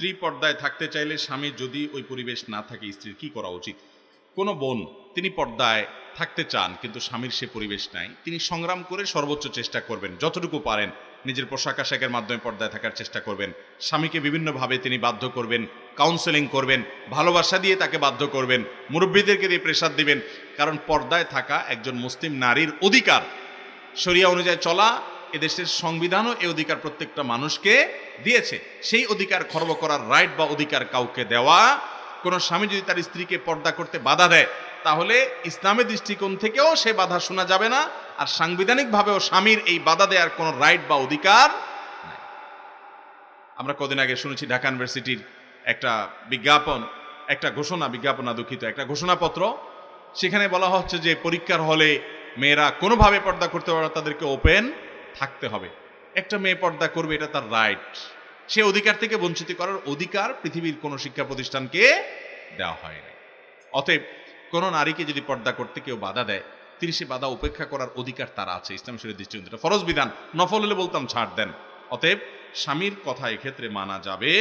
স্ত্রী পর্দায় থাকতে চাইলে স্বামী যদি ওই পরিবেশ না থাকে স্ত্রীর কি করা উচিত? কোনো বোন তিনি পর্দায় থাকতে চান কিন্তু স্বামীর সে পরিবেশ নাই, তিনি সংগ্রাম করে সর্বোচ্চ চেষ্টা করবেন, যতটুকু পারেন নিজের পোশাক আশাকের মাধ্যমে পর্দায় থাকার চেষ্টা করবেন, স্বামীকে বিভিন্নভাবে তিনি বাধ্য করবেন, কাউন্সেলিং করবেন, ভালোবাসা দিয়ে তাকে বাধ্য করবেন, মুরব্বীদেরকে দিয়ে প্রেসার দিবেন। কারণ পর্দায় থাকা একজন মুসলিম নারীর অধিকার, শরিয়া অনুযায়ী চলা এদেশের সংবিধানও এই অধিকার প্রত্যেকটা মানুষকে দিয়েছে। সেই অধিকার খর্ব করার রাইট বা অধিকার কাউকে দেওয়া, কোন স্বামী যদি তার স্ত্রীকে পর্দা করতে বাধা দেয় তাহলে ইসলামের দৃষ্টিকোণ থেকেও সে বাধা শোনা যাবে না, আর সাংবিধানিকভাবেও স্বামীর এই বাধা দেওয়ার কোনো রাইট বা অধিকার নাই। আমরা কদিন আগে শুনেছি ঢাকা ইউনিভার্সিটির একটা বিজ্ঞাপন, একটা ঘোষণাপত্র, সেখানে বলা হচ্ছে যে পরীক্ষার হলে মেয়েরা কোনোভাবে পর্দা করতে পারে, তাদেরকে ওপেন থাকতে হবে। একটা মেয়ে পর্দা করবে, এটা তার রাইট, সে অধিকার থেকে বঞ্চিত করার অধিকার পৃথিবীর কোনো শিক্ষা প্রতিষ্ঠানকে দেওয়া হয়নি। অতএব কোনো নারীকে যদি পর্দা করতে কেউ বাধা দেয়, তিনি সে বাধা উপেক্ষা করার অধিকার তার আছে। ইসলাম শরীয়তের দৃষ্টিকোণ থেকে ফরজ বিধান, নফল হলে বলতাম ছাড় দেন। অতএব স্বামীর কথা এক্ষেত্রে মানা যাবে